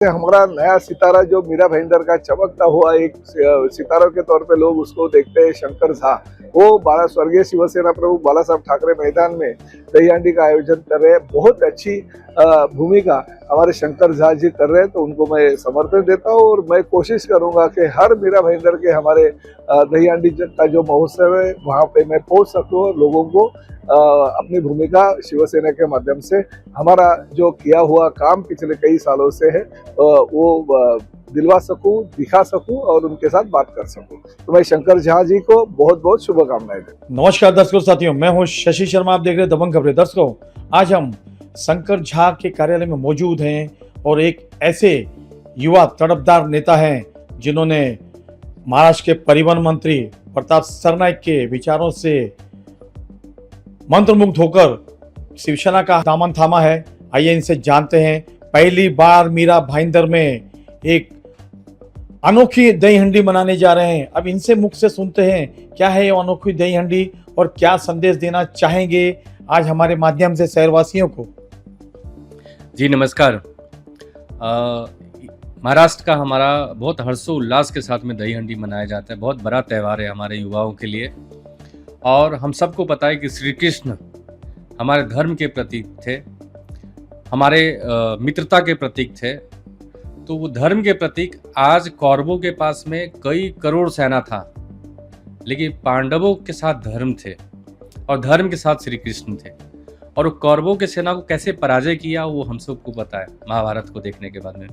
हमारा नया सितारा जो मीरा भाईंदर का चमकता हुआ एक सितारों के तौर पे लोग उसको देखते हैं, शंकर झा, वो स्वर्गीय शिवसेना प्रमुख बाला साहब ठाकरे मैदान में दही हांडी का आयोजन कर रहे हैं। बहुत अच्छी भूमिका हमारे शंकर झा जी कर रहे हैं, तो उनको मैं समर्थन देता हूँ और मैं कोशिश करूंगा कि हर मीरा भाईंदर के हमारे दही हांडी का जो महोत्सव है वहाँ पे मैं पहुँच सकूँ और लोगों को अपनी भूमिका शिवसेना के माध्यम से हमारा जो किया हुआ काम पिछले कई सालों से है वो दिलवा सकूं, दिखा सकूं और उनके साथ बात कर सकूं। तो मैं शंकर झा जी को बहुत बहुत शुभकामनाएं देता हूं। नमस्कार दर्शकों साथियों, मैं हूं शशि शर्मा, आप देख रहे हैं दबंग खबरें। दर्शकों, आज हम शंकर झा के कार्यालय में मौजूद हैं और एक ऐसे युवा तड़पदार नेता हैं जिन्होंने महाराष्ट्र के परिवहन मंत्री प्रताप सरनाईक के विचारों से मंत्रमुग्ध होकर शिवसेना का दामन थामा है। आइए इनसे जानते हैं। पहली बार मीरा भाईंदर में एक अनोखी दही हंडी मनाने जा रहे हैं। अब इनसे मुख से सुनते हैं क्या है ये अनोखी दही हंडी और क्या संदेश देना चाहेंगे आज हमारे माध्यम से शहरवासियों को। जी नमस्कार। महाराष्ट्र का हमारा बहुत हर्षोल्लास के साथ में दही हंडी मनाया जाता है। बहुत बड़ा त्यौहार है हमारे युवाओं के लिए और हम सबको पता है कि श्री कृष्ण हमारे धर्म के प्रतीक थे, हमारे मित्रता के प्रतीक थे। तो वो धर्म के प्रतीक आज कौरवों के पास में कई करोड़ सेना था, लेकिन पांडवों के साथ धर्म थे और धर्म के साथ श्री कृष्ण थे। और वो कौरवों के सेना को कैसे पराजय किया वो हम सबको पता है महाभारत को देखने के बाद में।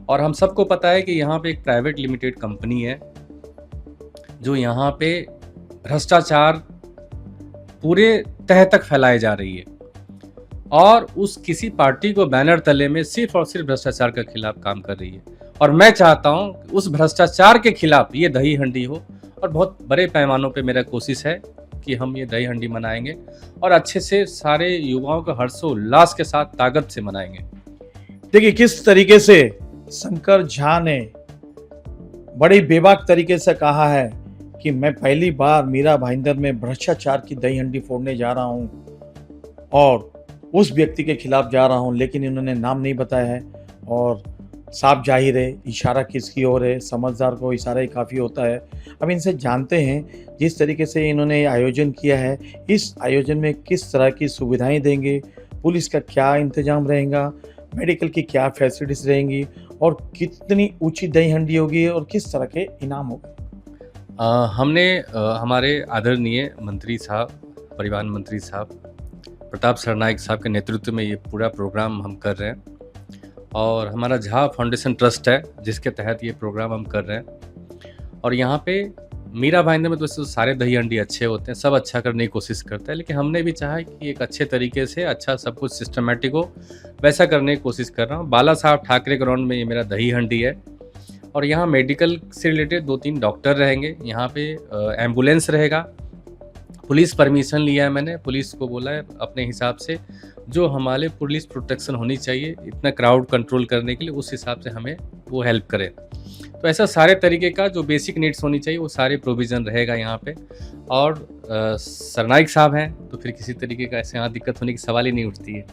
और हम सबको पता है कि यहाँ पे एक प्राइवेट लिमिटेड कंपनी है जो यहाँ पे भ्रष्टाचार पूरे तह तक फैलाई जा रही है और उस किसी पार्टी को बैनर तले में सिर्फ और सिर्फ भ्रष्टाचार के खिलाफ काम कर रही है। और मैं चाहता हूं कि उस भ्रष्टाचार के खिलाफ ये दही हंडी हो और बहुत बड़े पैमानों पे मेरा कोशिश है कि हम ये दही हंडी मनाएंगे और अच्छे से सारे युवाओं को हर्षोल्लास के साथ ताकत से मनाएंगे। देखिए किस तरीके से शंकर झा ने बड़ी बेबाक तरीके से कहा है कि मैं पहली बार मीरा भाईंदर में भ्रष्टाचार की दही हंडी फोड़ने जा रहा हूं और उस व्यक्ति के खिलाफ जा रहा हूं, लेकिन इन्होंने नाम नहीं बताया है और साफ जाहिर है इशारा किसकी ओर है। समझदार को इशारा ही काफ़ी होता है। अब इनसे जानते हैं जिस तरीके से इन्होंने आयोजन किया है, इस आयोजन में किस तरह की सुविधाएं देंगे, पुलिस का क्या इंतजाम रहेगा, मेडिकल की क्या फैसिलिटीज़ रहेंगी और कितनी ऊंची दही हंडी होगी और किस तरह के इनाम होंगे। हमने हमारे आदरणीय मंत्री साहब, परिवहन मंत्री साहब प्रताप सरनाईक साहब के नेतृत्व में ये पूरा प्रोग्राम हम कर रहे हैं और हमारा झा फाउंडेशन ट्रस्ट है जिसके तहत ये प्रोग्राम हम कर रहे हैं। और यहाँ पे मीरा भाईंदर में तो सारे दही हंडी अच्छे होते हैं, सब अच्छा करने की कोशिश करते हैं, लेकिन हमने भी चाहा कि एक अच्छे तरीके से अच्छा सब कुछ सिस्टमेटिक हो, वैसा करने की कोशिश कर रहा हूँ। बाला साहब ठाकरे ग्राउंड में ये मेरा दही हंडी है और यहाँ मेडिकल से रिलेटेड 2-3 डॉक्टर रहेंगे, यहाँ पे एम्बुलेंस रहेगा। पुलिस परमिशन लिया है मैंने, पुलिस को बोला है अपने हिसाब से जो हमारे पुलिस प्रोटेक्शन होनी चाहिए इतना क्राउड कंट्रोल करने के लिए, उस हिसाब से हमें वो हेल्प करे। तो ऐसा सारे तरीके का जो बेसिक नीड्स होनी चाहिए वो सारे प्रोविज़न रहेगा यहाँ पे। और सरनाईक साहब हैं तो फिर किसी तरीके का ऐसे यहाँ दिक्कत होने की सवाल ही नहीं उठती है।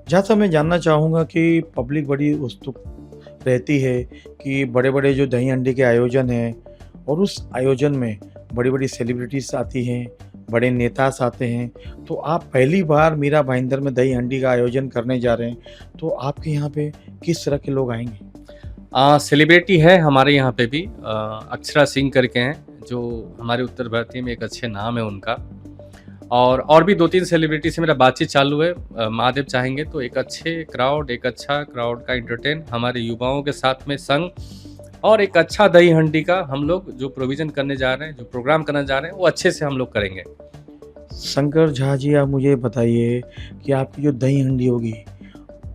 जहाँ से मैं जानना चाहूँगा कि पब्लिक बड़ी उत्सुक रहती है कि बड़े बड़े जो दही हंडी के आयोजन हैं और उस आयोजन में बड़ी बड़ी सेलिब्रिटीज़ आती हैं, बड़े नेता आते हैं, तो आप पहली बार मीरा भाईंदर में दही हंडी का आयोजन करने जा रहे हैं, तो आपके यहाँ पे किस तरह के लोग आएंगे? सेलिब्रिटी है हमारे यहाँ पे भी, अक्षरा सिंह करके हैं जो हमारे उत्तर भारतीय में एक अच्छे नाम है उनका। और भी 2-3 सेलिब्रिटी से मेरा बातचीत चालू है। महादेव चाहेंगे तो एक अच्छा क्राउड का एंटरटेन हमारे युवाओं के साथ में संग और एक अच्छा दही हंडी का हम लोग जो प्रोविज़न करने जा रहे हैं, जो प्रोग्राम करने जा रहे हैं वो अच्छे से हम लोग करेंगे। शंकर झा जी, आप मुझे बताइए कि आपकी जो दही हंडी होगी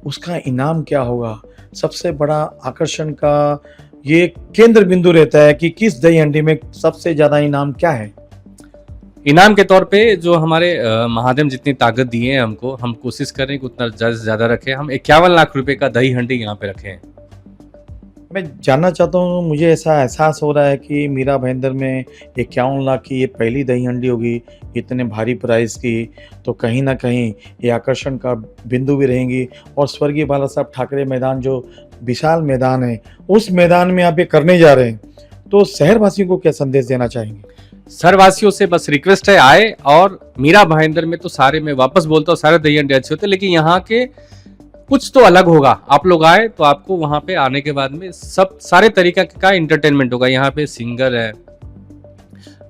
उसका इनाम क्या होगा? सबसे बड़ा आकर्षण का ये केंद्र बिंदु रहता है कि किस दही हंडी में सबसे ज़्यादा इनाम क्या है? इनाम के तौर पे जो हमारे महादेव जितनी ताकत दिए हैं हमको, हम कोशिश करें कि उतना ज़्यादा रखें। हम 51 लाख रुपए का दही हंडी यहाँ पे रखे हैं। मैं जानना चाहता हूँ, मुझे ऐसा एहसास हो रहा है कि मीरा भाईंदर में 51 लाख की ये पहली दही हंडी होगी इतने भारी प्राइस की, तो कहीं ना कहीं ये आकर्षण का बिंदु भी रहेंगी। और स्वर्गीय बाला साहब ठाकरे मैदान जो विशाल मैदान है, उस मैदान में आप ये करने जा रहे हैं, तो शहरवासियों को क्या संदेश देना चाहेंगे? शहरवासियों से बस रिक्वेस्ट है, आए। और मीरा भाईंदर में तो सारे, मैं वापस बोलता हूँ, सारे दही अंडे अच्छे होते हैं, लेकिन यहाँ के कुछ तो अलग होगा। आप लोग आए तो आपको वहाँ पे आने के बाद में सब सारे तरीके का इंटरटेनमेंट होगा। यहाँ पे सिंगर है,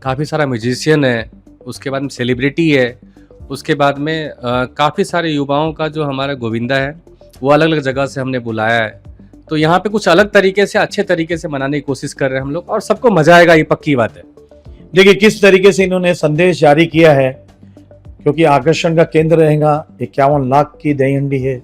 काफ़ी सारा म्यूजिशियन है, उसके बाद में सेलिब्रिटी है, उसके बाद में काफ़ी सारे युवाओं का जो हमारा गोविंदा है वो अलग अलग जगह से हमने बुलाया है। तो यहाँ पे कुछ अलग तरीके से, अच्छे तरीके से मनाने की कोशिश कर रहे हैं हम लोग, और सबको मजा आएगा, ये पक्की बात है। देखिए किस तरीके से इन्होंने संदेश जारी किया है, क्योंकि आकर्षण का केंद्र रहेगा। 51 लाख की दही हंडी है,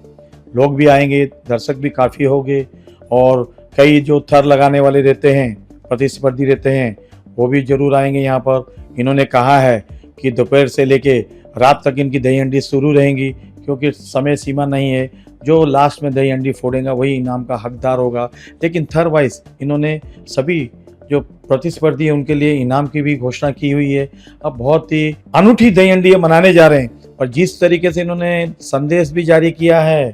लोग भी आएंगे, दर्शक भी काफ़ी होंगे, और कई जो थर लगाने वाले रहते हैं, प्रतिस्पर्धी रहते हैं, वो भी जरूर आएंगे यहाँ पर। इन्होंने कहा है कि दोपहर से लेके रात तक इनकी दही हंडी शुरू रहेंगी, क्योंकि समय सीमा नहीं है। जो लास्ट में दही हंडी फोड़ेगा वही इनाम का हकदार होगा। लेकिन थर वाइज इन्होंने सभी जो प्रतिस्पर्धी है उनके लिए इनाम की भी घोषणा की हुई है। अब बहुत ही अनूठी दही हंडी मनाने जा रहे हैं, और जिस तरीके से इन्होंने संदेश भी जारी किया है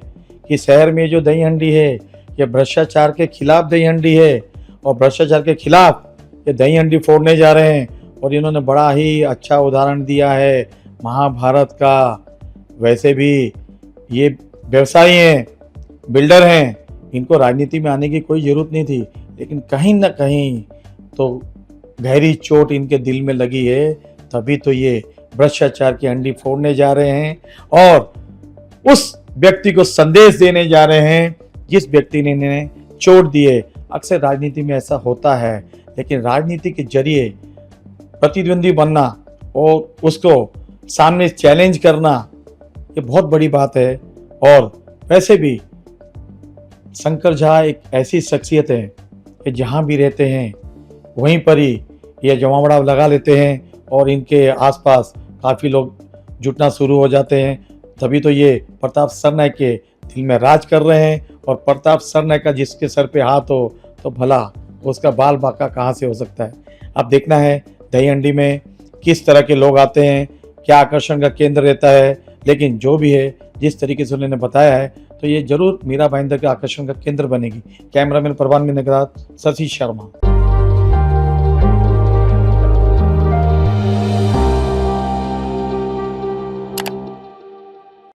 कि शहर में जो दही हंडी है ये भ्रष्टाचार के खिलाफ दही हंडी है, और भ्रष्टाचार के खिलाफ ये दही हंडी फोड़ने जा रहे हैं। और इन्होंने बड़ा ही अच्छा उदाहरण दिया है महाभारत का। वैसे भी ये व्यवसायी हैं, बिल्डर हैं, इनको राजनीति में आने की कोई ज़रूरत नहीं थी, लेकिन कहीं ना कहीं तो गहरी चोट इनके दिल में लगी है, तभी तो ये भ्रष्टाचार की हंडी फोड़ने जा रहे हैं, और उस व्यक्ति को संदेश देने जा रहे हैं जिस व्यक्ति ने इन्हें चोट दी है। अक्सर राजनीति में ऐसा होता है, लेकिन राजनीति के जरिए प्रतिद्वंदी बनना और उसको सामने चैलेंज करना, ये बहुत बड़ी बात है। और वैसे भी शंकर झा एक ऐसी शख्सियत है कि जहाँ भी रहते हैं वहीं पर ही ये जमावड़ा लगा लेते हैं, और इनके आसपास काफ़ी लोग जुटना शुरू हो जाते हैं। तभी तो ये प्रताप सरनाईक के दिल में राज कर रहे हैं, और प्रताप सरनाईक का जिसके सर पे हाथ हो तो भला उसका बाल बाका कहाँ से हो सकता है। अब देखना है दही हंडी में किस तरह के लोग आते हैं, क्या आकर्षण का केंद्र रहता है। लेकिन जो भी है, जिस तरीके से उन्होंने बताया है, तो ये जरूर मीरा भाईंदर के आकर्षण का केंद्र बनेगी। कैमरामैन परवान में नगरात, शशि शर्मा।